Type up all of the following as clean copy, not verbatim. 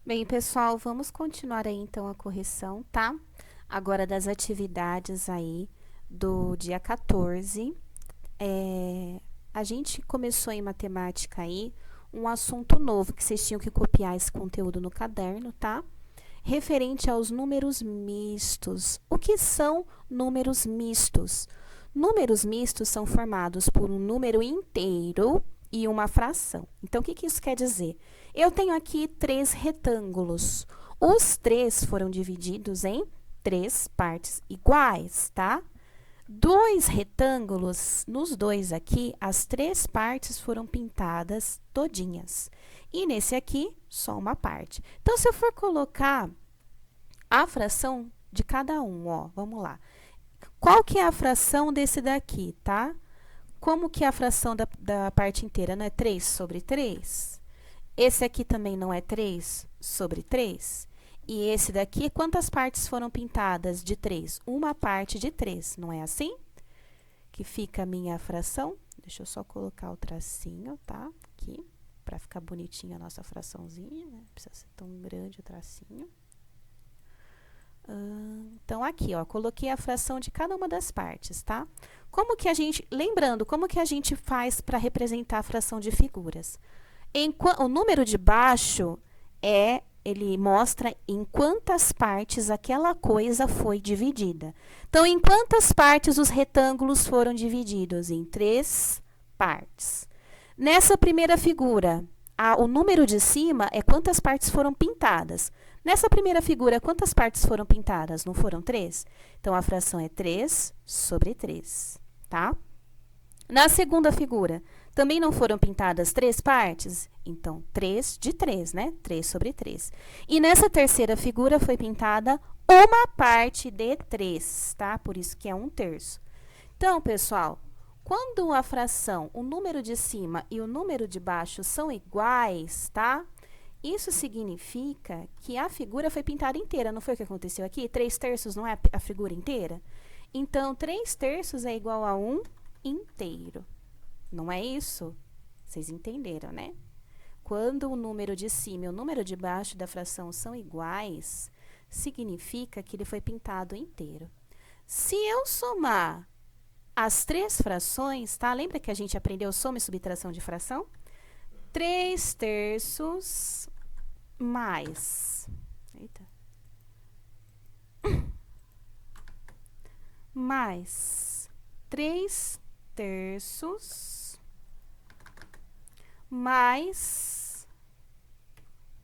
Bem, pessoal, vamos continuar aí então a correção, tá? Agora das atividades aí do dia 14. A gente começou em matemática aí um assunto novo que vocês tinham que copiar esse conteúdo no caderno, tá? Referente aos números mistos. O que são números mistos? Números mistos são formados por um número inteiro e uma fração. Então, o que isso quer dizer? Eu tenho aqui 3 retângulos. Os 3 foram divididos em 3 partes iguais, tá? 2 retângulos, nos 2 aqui, as 3 partes foram pintadas todinhas. E nesse aqui, só uma parte. Então, se eu for colocar a fração de cada um, ó, vamos lá. Qual que é a fração desse daqui, tá? Como que é a fração da parte inteira? Não é 3 sobre 3? Esse aqui também não é 3 sobre 3? E esse daqui, quantas partes foram pintadas de 3? Uma parte de 3, não é assim? Que fica a minha fração. Deixa eu só colocar o tracinho, tá? Aqui, para ficar bonitinha a nossa fraçãozinha, né? Não precisa ser tão grande o tracinho. Então, aqui, ó, coloquei a fração de cada uma das partes, tá? Lembrando, como que a gente faz para representar a fração de figuras? O número de baixo ele mostra em quantas partes aquela coisa foi dividida. Então, em quantas partes os retângulos foram divididos? Em 3 partes. Nessa primeira figura, o número de cima é quantas partes foram pintadas. Nessa primeira figura, quantas partes foram pintadas? Não foram 3? Então, a fração é 3 sobre 3, tá? Na segunda figura, também não foram pintadas 3 partes? Então, 3 de 3, né? 3 sobre 3. E nessa terceira figura foi pintada uma parte de 3, tá? Por isso que é 1/3. Então, pessoal, quando a fração, o número de cima e o número de baixo são iguais, tá? Isso significa que a figura foi pintada inteira, não foi o que aconteceu aqui? 3/3 não é a figura inteira? Então, 3/3 é igual a 1 inteiro. Não é isso? Vocês entenderam, né? Quando o número de cima e o número de baixo da fração são iguais, significa que ele foi pintado inteiro. Se eu somar as 3 frações, tá? Lembra que a gente aprendeu soma e subtração de fração? 3/3 mais... Eita. Mais 3/3 mais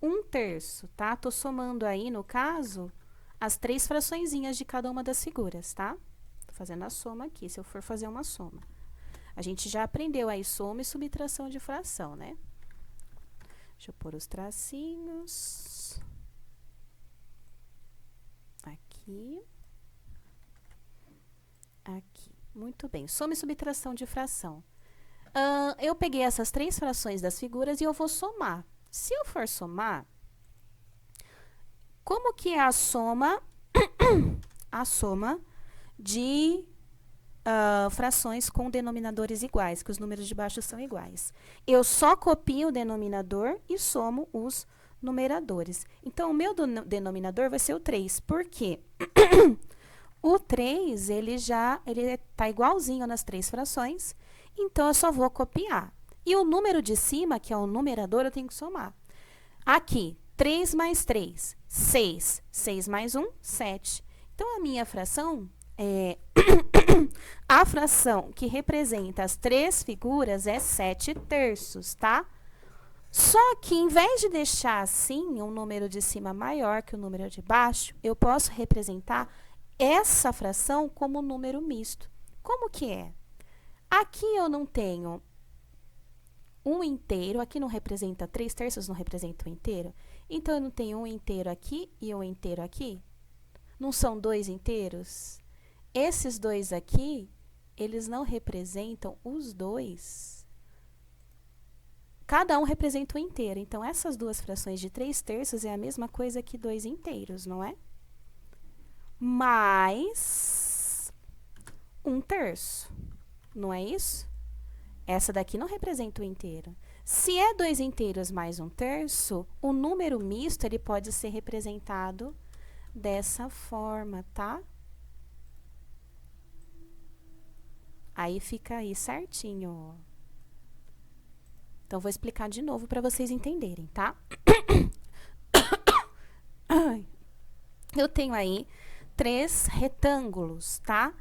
1/3, tá? Tô somando aí, no caso, as 3 fraçõezinhas de cada uma das figuras, tá? Tô fazendo a soma aqui, se eu for fazer uma soma. A gente já aprendeu aí soma e subtração de fração, né? Deixa eu pôr os tracinhos. Aqui. Aqui. Muito bem. Soma e subtração de fração. Eu peguei essas 3 frações das figuras e eu vou somar. Se eu for somar, como que é a soma, a soma de frações com denominadores iguais, que os números de baixo são iguais? Eu só copio o denominador e somo os numeradores. Então, o meu denominador vai ser o 3. Por quê? O 3, ele está igualzinho nas 3 frações, então eu só vou copiar. E o número de cima, que é o numerador, eu tenho que somar. Aqui, 3 mais 3, 6. 6 mais 1, 7. Então, a minha fração a fração que representa as 3 figuras é 7/3, tá? Só que, em vez de deixar assim, um número de cima maior que o número de baixo, eu posso representar essa fração como número misto. Como que é? Aqui eu não tenho um inteiro, aqui não representa 3/3, não representa um inteiro. Então, eu não tenho um inteiro aqui e um inteiro aqui. Não são 2 inteiros? Esses 2 aqui, eles não representam os 2. Cada um representa um inteiro. Então, essas 2 frações de 3/3 é a mesma coisa que 2 inteiros, não é? Mais 1/3. Não é isso? Essa daqui não representa o inteiro. Se é 2 inteiros mais 1/3, o número misto ele pode ser representado dessa forma, tá? Aí fica aí certinho. Então, vou explicar de novo para vocês entenderem, tá? Eu tenho aí 3 retângulos, tá?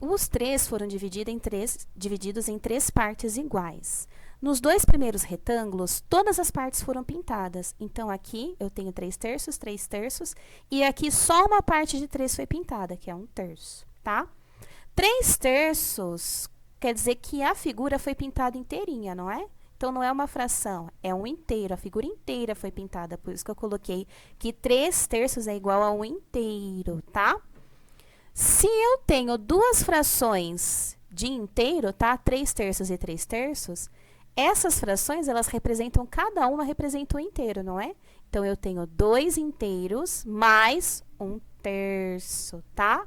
Os 3 foram divididos em 3 partes iguais. Nos 2 primeiros retângulos, todas as partes foram pintadas. Então, aqui eu tenho 3/3, 3/3, e aqui só uma parte de 3 foi pintada, que é 1/3, tá? 3/3 quer dizer que a figura foi pintada inteirinha, não é? Então, não é uma fração, é um inteiro. A figura inteira foi pintada, por isso que eu coloquei que 3/3 é igual a 1 inteiro, tá? Se eu tenho 2 frações de inteiro, tá? 3/3 e 3/3, essas frações, elas representam, cada uma representa um inteiro, não é? Então, eu tenho 2 inteiros mais 1/3, tá?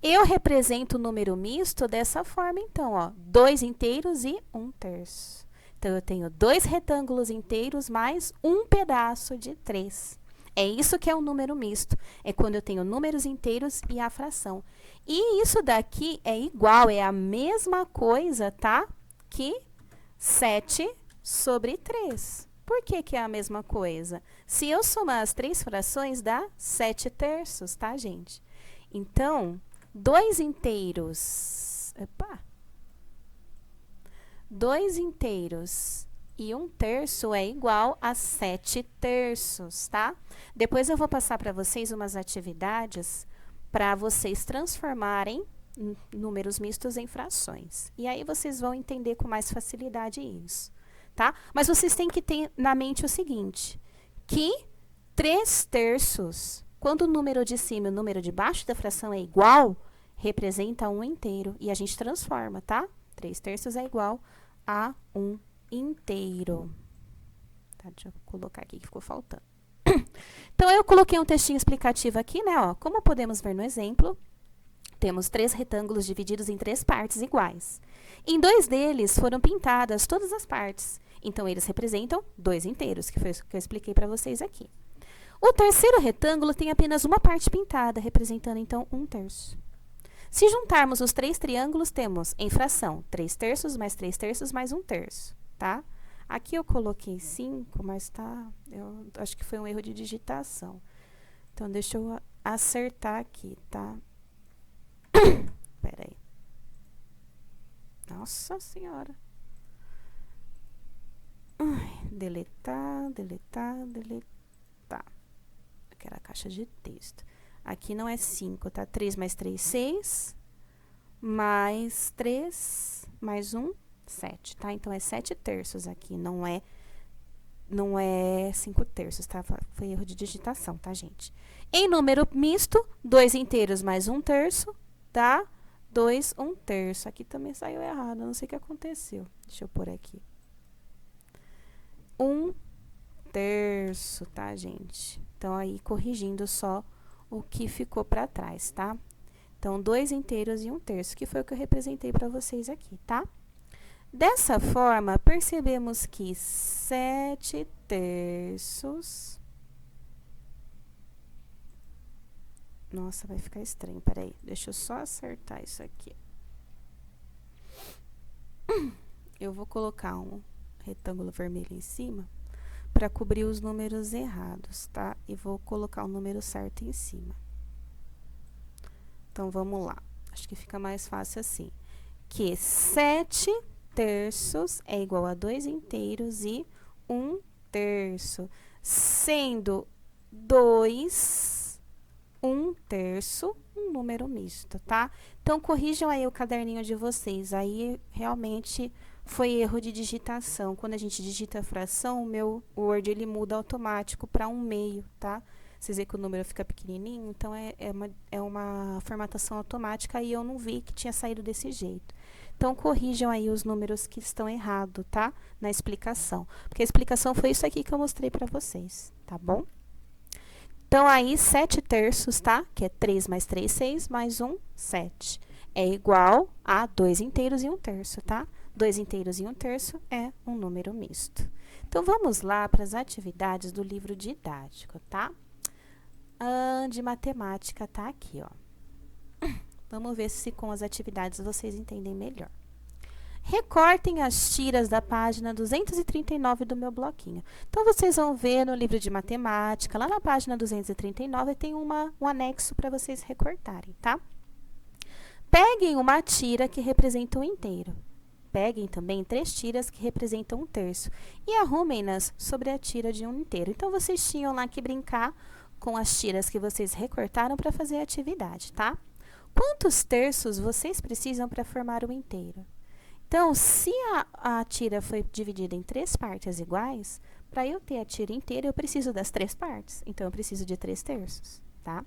Eu represento o número misto dessa forma, então, ó, 2 inteiros e 1/3. Então, eu tenho 2 retângulos inteiros mais um pedaço de 3. É isso que é um número misto. É quando eu tenho números inteiros e a fração. E isso daqui é igual, é a mesma coisa, tá? Que 7/3. Por que que é a mesma coisa? Se eu somar as 3 frações, dá 7/3, tá, gente? Então, 2 inteiros... Opa! 2 inteiros e 1/3 é igual a 7/3, tá? Depois eu vou passar para vocês umas atividades para vocês transformarem números mistos em frações. E aí vocês vão entender com mais facilidade isso, tá? Mas vocês têm que ter na mente o seguinte, que 3/3, quando o número de cima e o número de baixo da fração é igual, representa 1 inteiro. E a gente transforma, tá? 3/3 é igual a 1 inteiro. Tá, deixa eu colocar aqui que ficou faltando. Então, eu coloquei um textinho explicativo aqui, né? Ó, como podemos ver no exemplo, temos 3 retângulos divididos em 3 partes iguais. Em 2 deles foram pintadas todas as partes. Então, eles representam 2 inteiros, que foi o que eu expliquei para vocês aqui. O terceiro retângulo tem apenas uma parte pintada, representando, então, 1/3. Se juntarmos os 3 triângulos, temos, em fração, 3/3 mais 3/3 mais 1/3, tá? Aqui eu coloquei 5, mas tá... Eu acho que foi um erro de digitação. Então, deixa eu acertar aqui, tá? Pera aí. Nossa Senhora. Ai, deletar, deletar, deletar. Aqui era a caixa de texto. Aqui não é 5, tá? 3 mais 3, 6. Mais 3, mais 1, 7, tá? Então, é 7/3 aqui, não é 5/3, tá? Foi erro de digitação, tá, gente? Em número misto, 2 inteiros mais 1/3, tá? 2, 1/3. Aqui também saiu errado, não sei o que aconteceu. Deixa eu pôr aqui. 1/3, tá, gente? Então, aí, corrigindo só o que ficou para trás, tá? Então, 2 inteiros e 1/3, que foi o que eu representei para vocês aqui, tá? Dessa forma, percebemos que 7/3... Nossa, vai ficar estranho, peraí. Deixa eu só acertar isso aqui. Eu vou colocar um retângulo vermelho em cima para cobrir os números errados, tá? E vou colocar o número certo em cima. Então, vamos lá. Acho que fica mais fácil assim. Que 7/3 é igual a 2 inteiros e 1/3. Sendo 2, 1/3, um número misto, tá? Então, corrijam aí o caderninho de vocês. Aí, realmente, foi erro de digitação. Quando a gente digita a fração, o meu Word, ele muda automático para 1/2, tá? Vocês veem que o número fica pequenininho, então, é uma formatação automática e eu não vi que tinha saído desse jeito. Então, corrijam aí os números que estão errados, tá? Na explicação. Porque a explicação foi isso aqui que eu mostrei para vocês, tá bom? Então, aí, 7/3, tá? Que é 3 mais 3, 6, mais 1, 7. É igual a 2 inteiros e 1/3, tá? 2 inteiros e 1/3 é um número misto. Então, vamos lá para as atividades do livro didático, tá? De matemática tá aqui, ó. Vamos ver se com as atividades vocês entendem melhor. Recortem as tiras da página 239 do meu bloquinho. Então, vocês vão ver no livro de matemática, lá na página 239, tem um anexo para vocês recortarem, tá? Peguem uma tira que representa um inteiro. Peguem também 3 tiras que representam 1/3 e arrumem-nas sobre a tira de um inteiro. Então, vocês tinham lá que brincar com as tiras que vocês recortaram para fazer a atividade, tá? Quantos terços vocês precisam para formar o inteiro? Então, se a tira foi dividida em 3 partes iguais, para eu ter a tira inteira, eu preciso das 3 partes. Então, eu preciso de 3/3, tá?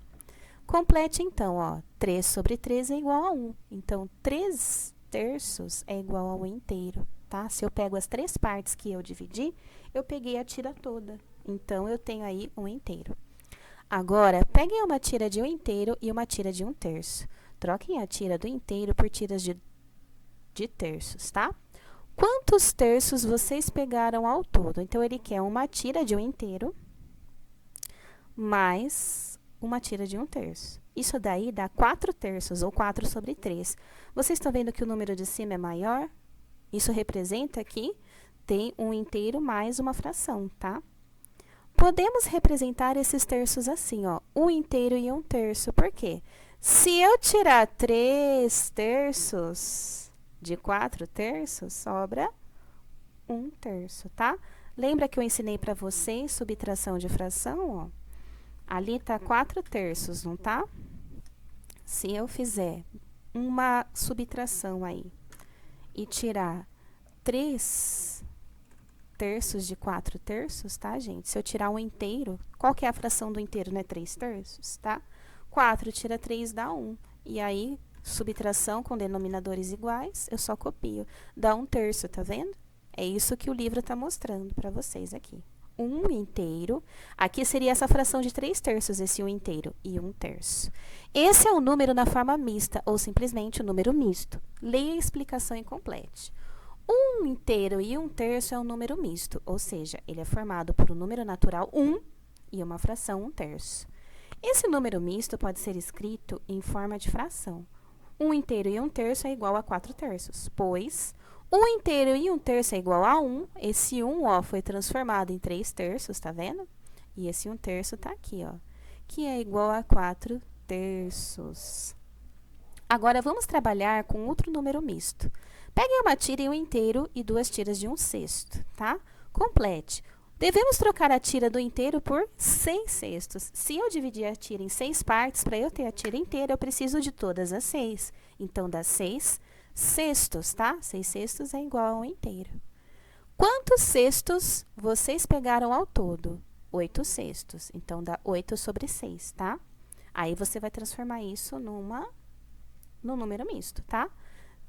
Complete, então, ó, 3 sobre 3 é igual a 1. Então, 3/3 é igual a 1 inteiro, tá? Se eu pego as 3 partes que eu dividi, eu peguei a tira toda. Então, eu tenho aí 1 inteiro. Agora, peguem uma tira de 1 inteiro e uma tira de 1/3. Troquem a tira do inteiro por tiras de terços, tá? Quantos terços vocês pegaram ao todo? Então, ele quer uma tira de 1 inteiro mais uma tira de 1/3. Isso daí dá 4/3, ou 4 sobre 3. Vocês estão vendo que o número de cima é maior? Isso representa que tem um inteiro mais uma fração, tá? Podemos representar esses terços assim, ó, 1 inteiro e 1/3. Por quê? Se eu tirar 3/3 de 4/3, sobra 1/3, tá? Lembra que eu ensinei para vocês subtração de fração, ó? Ali tá 4/3, não tá? Se eu fizer uma subtração aí e tirar 3/3 de 4/3, tá, gente? Se eu tirar 1 inteiro, qual que é a fração do inteiro, né? 3/3, tá? 4 tira 3 dá 1. E aí, subtração com denominadores iguais, eu só copio. Dá 1/3, tá vendo? É isso que o livro está mostrando para vocês aqui. 1 inteiro. Aqui seria essa fração de 3/3, esse 1 inteiro e 1/3. Esse é o número na forma mista, ou simplesmente o número misto. Leia a explicação e complete. 1 inteiro e 1/3 é um número misto, ou seja, ele é formado por um número natural 1 e uma fração 1/3. Esse número misto pode ser escrito em forma de fração. 1 inteiro e 1/3 é igual a 4/3, pois 1 inteiro e 1/3 é igual a 1. Esse 1, ó, foi transformado em 3/3, tá vendo? E esse 1/3 tá aqui, ó, que é igual a 4/3. Agora, vamos trabalhar com outro número misto. Peguem uma tira e 1 inteiro e 2 tiras de 1/6, tá? Complete. Devemos trocar a tira do inteiro por 6/6. Se eu dividir a tira em 6 partes, para eu ter a tira inteira, eu preciso de todas as 6. Então, dá 6/6, tá? 6/6 é igual a 1 inteiro. Quantos sextos vocês pegaram ao todo? 8/6. Então, dá 8 sobre 6, tá? Aí, você vai transformar isso num número misto, tá?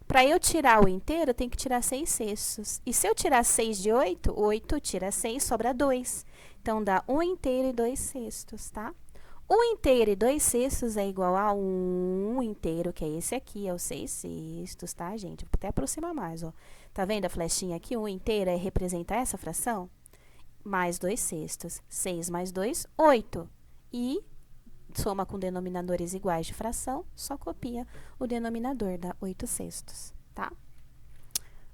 Para eu tirar o inteiro, eu tenho que tirar 6/6. E se eu tirar 6 de 8, 8 tira 6, sobra 2. Então, dá 1 inteiro e 2/6, tá? 1 inteiro e 2/6 é igual a 1 inteiro, que é esse aqui, é o 6/6, tá, gente? Vou até aproximar mais, ó. Tá vendo a flechinha aqui? 1 inteiro representa essa fração? Mais 2/6. 6 mais 2, 8. E soma com denominadores iguais de fração, só copia o denominador, dá 8/6, tá?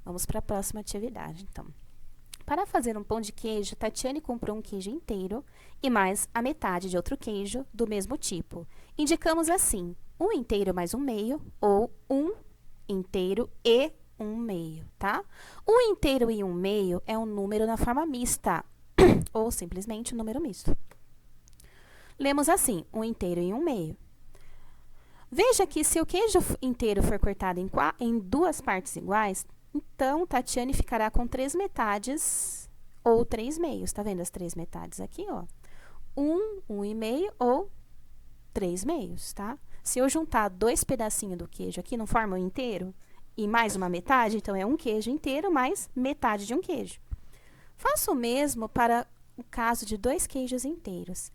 Vamos para a próxima atividade, então. Para fazer um pão de queijo, Tatiane comprou um queijo inteiro e mais a metade de outro queijo do mesmo tipo. Indicamos assim, 1 inteiro mais 1/2 ou 1 inteiro e 1/2, tá? 1 inteiro e 1/2 é um número na forma mista, ou simplesmente um número misto. Lemos assim, 1 inteiro e 1/2. Veja que se o queijo inteiro for cortado em 2 partes iguais, então, Tatiane ficará com 3 metades ou 3/2. Tá vendo as 3 metades aqui, ó? 1, 1,5 ou 3/2, tá? Se eu juntar 2 pedacinhos do queijo aqui, não forma um inteiro? E mais uma metade, então é um queijo inteiro mais metade de um queijo. Faça o mesmo para o caso de 2 queijos inteiros.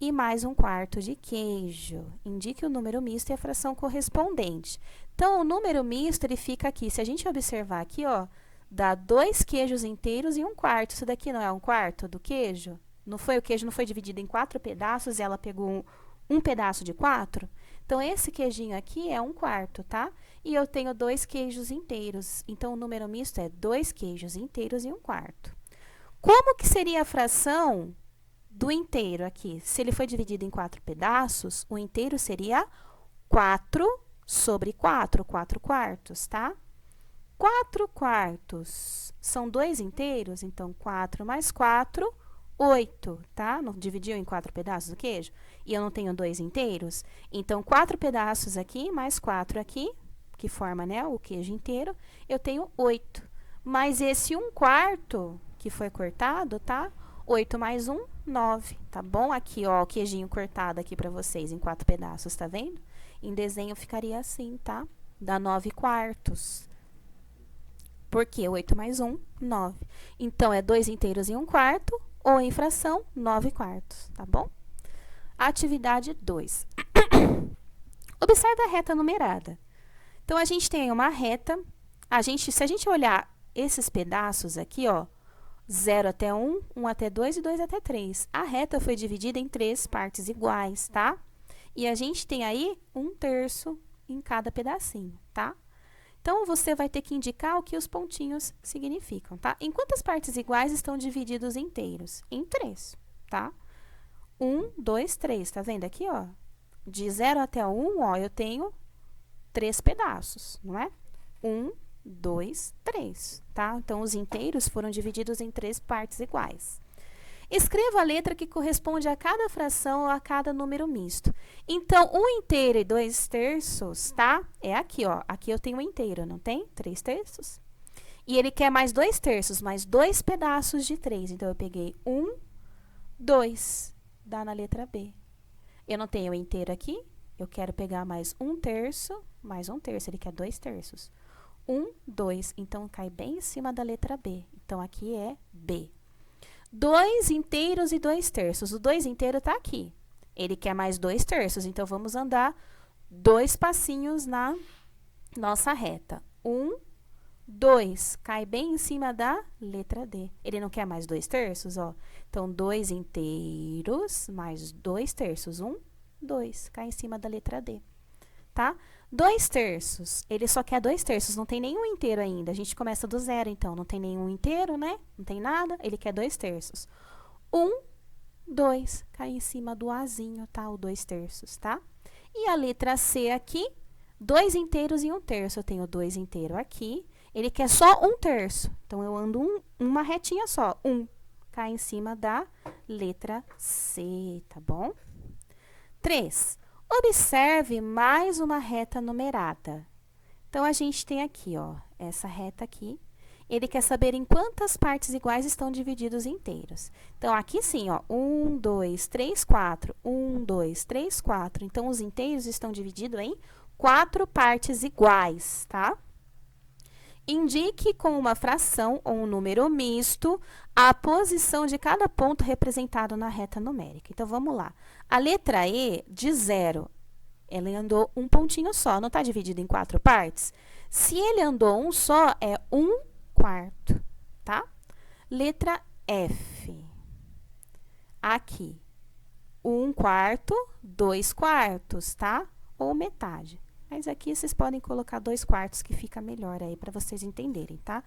e mais 1/4 de queijo. Indique o número misto e a fração correspondente. Então, o número misto, ele fica aqui. Se a gente observar aqui, ó, dá 2 queijos inteiros e 1/4. Isso daqui não é 1/4 do queijo? Não foi, o queijo não foi dividido em 4 pedaços e ela pegou um pedaço de 4? Então, esse queijinho aqui é 1/4, tá? E eu tenho 2 queijos inteiros. Então, o número misto é 2 queijos inteiros e 1/4. Como que seria a fração do inteiro aqui? Se ele foi dividido em 4 pedaços, o inteiro seria 4 sobre 4, 4/4, tá? 4/4 são 2 inteiros, então 4 mais 4, 8, tá? Não dividiu em 4 pedaços o queijo? E eu não tenho 2 inteiros? Então, 4 pedaços aqui, mais 4 aqui, que forma, né, o queijo inteiro, eu tenho 8. Mas esse 1/4 que foi cortado, tá? 8 mais 1, 9, tá bom? Aqui, ó, o queijinho cortado aqui pra vocês em 4 pedaços, tá vendo? Em desenho ficaria assim, tá? Dá 9/4. Por quê? 8 mais 1, 9. Então, é 2 inteiros e 1/4, ou em fração, 9/4, tá bom? Atividade 2. Observe a reta numerada. Então, a gente tem uma reta, se a gente olhar esses pedaços aqui, ó, 0 até 1, 1 até 2 e 2 até 3. A reta foi dividida em 3 partes iguais, tá? E a gente tem aí 1/3 em cada pedacinho, tá? Então, você vai ter que indicar o que os pontinhos significam, tá? Em quantas partes iguais estão divididos inteiros? Em 3, tá? 1, 2, 3, tá vendo aqui, ó? De 0 até 1, ó, eu tenho 3 pedaços, não é? 1, 2, 3, tá? Então, os inteiros foram divididos em 3 partes iguais. Escreva a letra que corresponde a cada fração ou a cada número misto. Então, 1 inteiro e 2/3, tá? É aqui, ó. Aqui eu tenho 1 inteiro, não tem? 3/3. E ele quer mais 2/3, mais 2 pedaços de 3. Então, eu peguei 1, 2, dá na letra B. Eu não tenho 1 inteiro aqui, eu quero pegar mais 1/3, mais 1/3, ele quer 2/3. 1, 2, então cai bem em cima da letra B. Então, aqui é B. 2 inteiros e 2/3. O 2 inteiro está aqui. Ele quer mais 2/3, então vamos andar 2 passinhos na nossa reta. 1, 2, cai bem em cima da letra D. Ele não quer mais 2/3, ó. Então, 2 inteiros mais 2/3. 1, 2, cai em cima da letra D, tá? 2/3, ele só quer 2/3, não tem nenhum inteiro ainda. A gente começa do 0, então, não tem nenhum inteiro, né? Não tem nada, ele quer 2/3. 1, 2, cai em cima do Azinho, tá? O 2/3, tá? E a letra C aqui, 2 inteiros e 1/3. Eu tenho 2 inteiros aqui, ele quer só 1/3. Então, eu ando uma retinha só, 1, cai em cima da letra C, tá bom? 3. Observe mais uma reta numerada. Então, a gente tem aqui, ó, essa reta aqui. Ele quer saber em quantas partes iguais estão divididos inteiros. Então, aqui sim, ó, 1, 2, 3, 4. 1, 2, 3, 4. Então, os inteiros estão divididos em 4 partes iguais, tá? Indique com uma fração ou um número misto a posição de cada ponto representado na reta numérica. Então, vamos lá. A letra E, de 0, ela andou um pontinho só, não está dividido em 4 partes? Se ele andou um só, é 1/4, tá? Letra F. Aqui, 1/4, 2/4, tá? Ou metade. Mas aqui vocês podem colocar 2/4, que fica melhor aí para vocês entenderem, tá?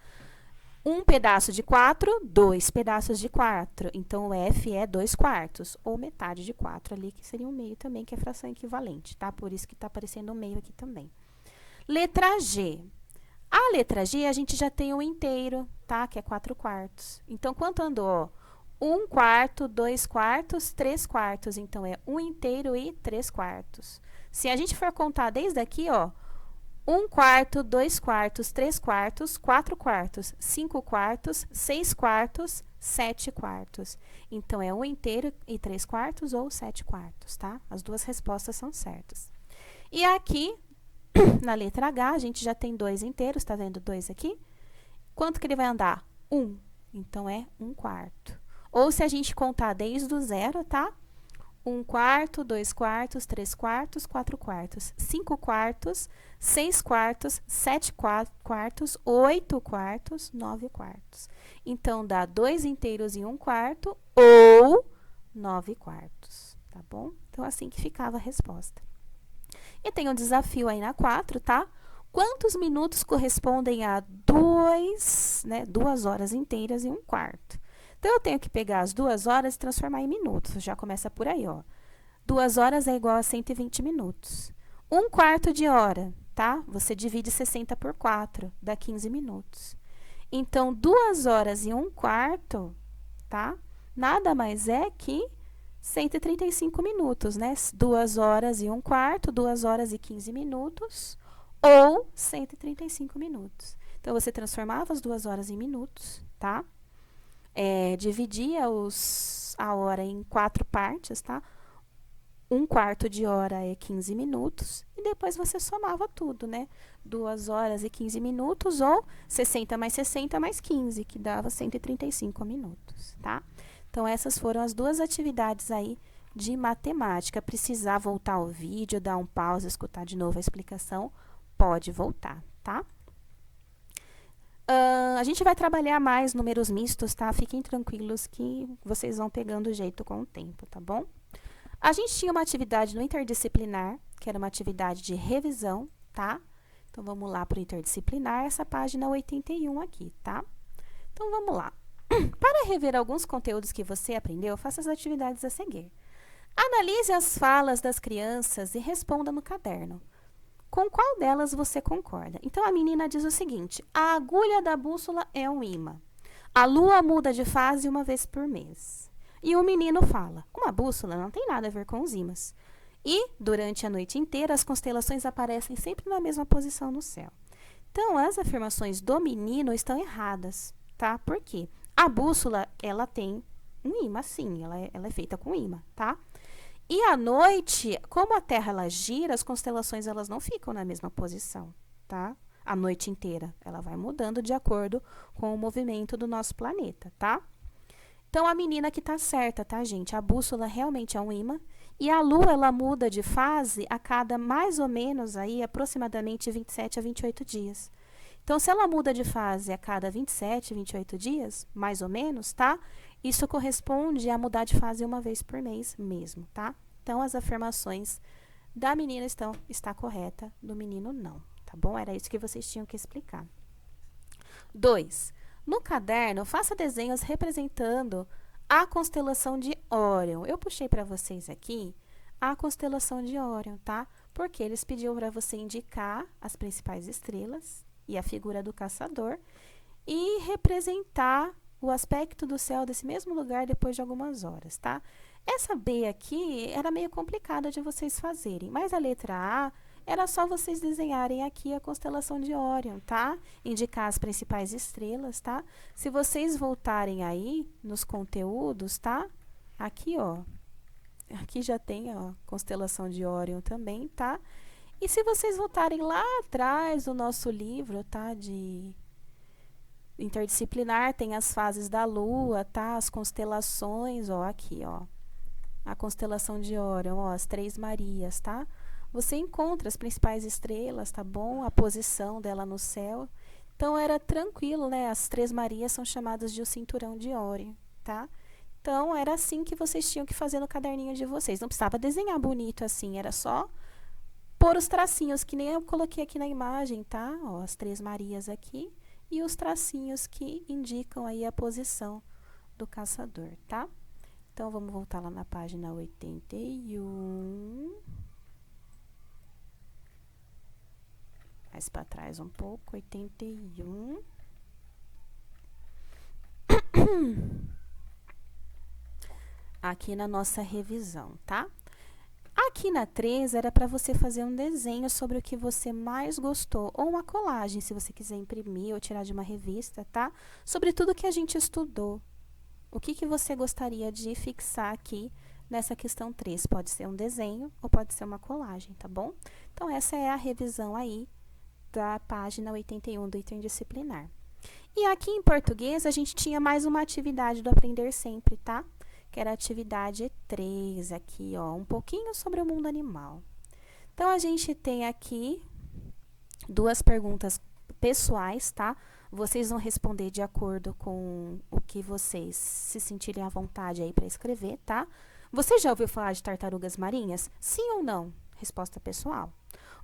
1 pedaço de 4, 2 pedaços de 4. Então, o F é 2/4, ou metade de 4 ali, que seria um meio também, que é fração equivalente, tá? Por isso que tá aparecendo um meio aqui também. Letra G. A letra G, a gente já tem um inteiro, tá? Que é 4/4. Então, quanto andou? 1/4, 2/4, 3/4. Então, é 1 inteiro e 3/4. Se a gente for contar desde aqui, ó, 1/4, 2/4, 3/4, 4/4, 5/4, 6/4, 7/4. Então, é 1 inteiro e 3/4 ou 7/4, tá? As duas respostas são certas. E aqui, na letra H, a gente já tem 2 inteiros, tá vendo 2 aqui? Quanto que ele vai andar? 1. Então, é 1/4. Ou se a gente contar desde o 0, tá? 1/4, 2/4, 3/4, 4/4, 5/4, 6/4, 7/4, 8/4, 9/4. Então, dá 2 inteiros e 1/4 ou 9/4, tá bom? Então, assim que ficava a resposta. E tem um desafio aí na 4, tá? Quantos minutos correspondem a 2 horas inteiras e 1/4? Então, eu tenho que pegar as 2 horas e transformar em minutos. Já começa por aí, ó. 2 horas é igual a 120 minutos. 1/4 de hora, tá? Você divide 60 por 4, dá 15 minutos. Então, 2 horas e 1/4, tá? Nada mais é que 135 minutos, né? 2 horas e 1/4, 2 horas e 15 minutos, ou 135 minutos. Então, você transformava as 2 horas em minutos, tá? Dividia a hora em 4 partes, tá? 1/4 de hora é 15 minutos, e depois você somava tudo, né? 2 horas e 15 minutos, ou 60 mais 60 mais 15, que dava 135 minutos, tá? Então, essas foram as 2 atividades aí de matemática. Precisar voltar ao vídeo, dar um pause, escutar de novo a explicação, pode voltar, tá? A gente vai trabalhar mais números mistos, tá? Fiquem tranquilos que vocês vão pegando o jeito com o tempo, tá bom? A gente tinha uma atividade no interdisciplinar, que era uma atividade de revisão, tá? Então, vamos lá para o interdisciplinar, essa página 81 aqui, tá? Então, vamos lá. Para rever alguns conteúdos que você aprendeu, faça as atividades a seguir. Analise as falas das crianças e responda no caderno. Com qual delas você concorda? Então, a menina diz o seguinte: a agulha da bússola é um imã. A lua muda de fase uma vez por mês. E o menino fala: uma bússola não tem nada a ver com os ímãs. E, durante a noite inteira, as constelações aparecem sempre na mesma posição no céu. Então, as afirmações do menino estão erradas, tá? Por quê? A bússola, ela tem um imã, sim, ela é feita com imã, tá? E à noite, como a Terra ela gira, as constelações elas não ficam na mesma posição, tá? A noite inteira, ela vai mudando de acordo com o movimento do nosso planeta, tá? Então, a menina que tá certa, tá, gente? A bússola realmente é um imã e a Lua, ela muda de fase a cada mais ou menos aí aproximadamente 27 a 28 dias. Então, se ela muda de fase a cada 27, 28 dias, mais ou menos, tá? Isso corresponde a mudar de fase uma vez por mês mesmo, tá? Então, as afirmações da menina está correta, do menino não, tá bom? Era isso que vocês tinham que explicar. 2. No caderno, faça desenhos representando a constelação de Órion. Eu puxei para vocês aqui a constelação de Órion, tá? Porque eles pediram para você indicar as principais estrelas e a figura do caçador e representar o aspecto do céu desse mesmo lugar depois de algumas horas, tá? Essa B aqui era meio complicada de vocês fazerem, mas a letra A era só vocês desenharem aqui a constelação de Órion, tá? Indicar as principais estrelas, tá? Se vocês voltarem aí nos conteúdos, tá? Aqui, ó. Aqui já tem a constelação de Órion também, tá? E se vocês voltarem lá atrás do nosso livro, tá? De interdisciplinar, tem as fases da Lua, tá? As constelações, ó, aqui, ó. A constelação de Órion, ó, as 3 Marias, tá? Você encontra as principais estrelas, tá bom? A posição dela no céu. Então, era tranquilo, né? As 3 Marias são chamadas de o cinturão de Órion, tá? Então, era assim que vocês tinham que fazer no caderninho de vocês. Não precisava desenhar bonito assim, era só pôr os tracinhos, que nem eu coloquei aqui na imagem, tá? Ó, as 3 Marias aqui e os tracinhos que indicam aí a posição do caçador, tá? Então, vamos voltar lá na página 81. Mais para trás um pouco, 81. Aqui na nossa revisão, tá? Aqui na 3 era para você fazer um desenho sobre o que você mais gostou, ou uma colagem, se você quiser imprimir ou tirar de uma revista, tá? Sobre tudo que a gente estudou. O que você gostaria de fixar aqui nessa questão 3? Pode ser um desenho ou pode ser uma colagem, tá bom? Então, essa é a revisão aí da página 81 do interdisciplinar. E aqui em português, a gente tinha mais uma atividade do Aprender Sempre, tá? que era a atividade 3 aqui, ó, um pouquinho sobre o mundo animal. Então, a gente tem aqui 2 perguntas pessoais, tá? Vocês vão responder de acordo com o que vocês se sentirem à vontade aí para escrever, tá? Você já ouviu falar de tartarugas marinhas? Sim ou não? Resposta pessoal.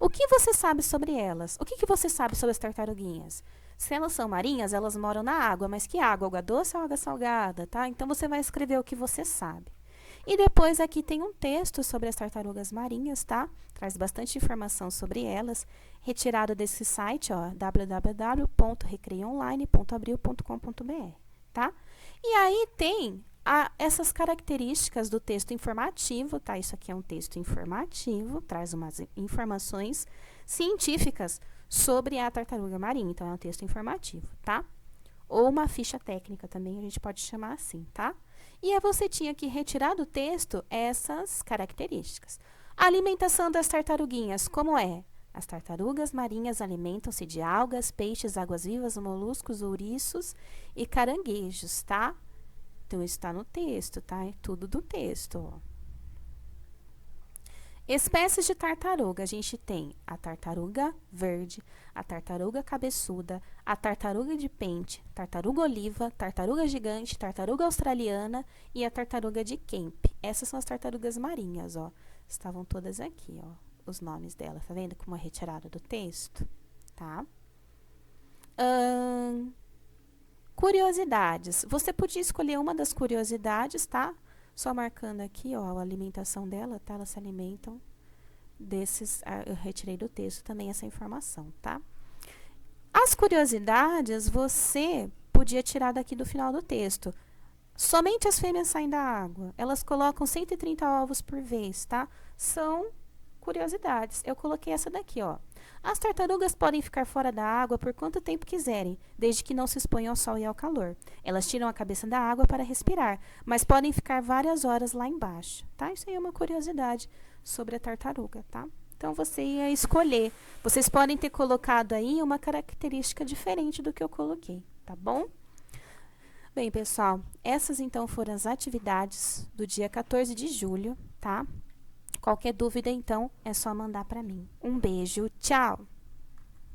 O que você sabe sobre elas? O que você sabe sobre as tartaruguinhas? Se elas são marinhas, elas moram na água, mas que água? Água doce ou água salgada, tá? Então, você vai escrever o que você sabe. E depois aqui tem um texto sobre as tartarugas marinhas, tá? Traz bastante informação sobre elas, retirado desse site, ó, www.recreionline.abril.com.br, tá? E aí tem essas características do texto informativo, tá? Isso aqui é um texto informativo, traz umas informações científicas sobre a tartaruga marinha, então é um texto informativo, tá? Ou uma ficha técnica também, a gente pode chamar assim, tá? E aí você tinha que retirar do texto essas características. A alimentação das tartaruguinhas, como é? As tartarugas marinhas alimentam-se de algas, peixes, águas-vivas, moluscos, ouriços e caranguejos, tá? Então, isso está no texto, tá? É tudo do texto, ó. Espécies de tartaruga, a gente tem a tartaruga verde, a tartaruga cabeçuda, a tartaruga de pente, tartaruga oliva, tartaruga gigante, tartaruga australiana e a tartaruga de Kemp. Essas são as tartarugas marinhas, ó. Estavam todas aqui, ó, os nomes delas, tá vendo como é retirado do texto, tá? Curiosidades. Você podia escolher uma das curiosidades, tá? Só marcando aqui, ó, a alimentação dela, tá? Elas se alimentam desses... eu retirei do texto também essa informação, tá? As curiosidades, você podia tirar daqui do final do texto. Somente as fêmeas saem da água. Elas colocam 130 ovos por vez, tá? São curiosidades. Eu coloquei essa daqui, ó. As tartarugas podem ficar fora da água por quanto tempo quiserem, desde que não se exponham ao sol e ao calor. Elas tiram a cabeça da água para respirar, mas podem ficar várias horas lá embaixo, tá? Isso aí é uma curiosidade sobre a tartaruga, tá? Então, você ia escolher. Vocês podem ter colocado aí uma característica diferente do que eu coloquei, tá bom? Bem, pessoal, essas então foram as atividades do dia 14 de julho, tá? Qualquer dúvida, então, é só mandar para mim. Um beijo, tchau!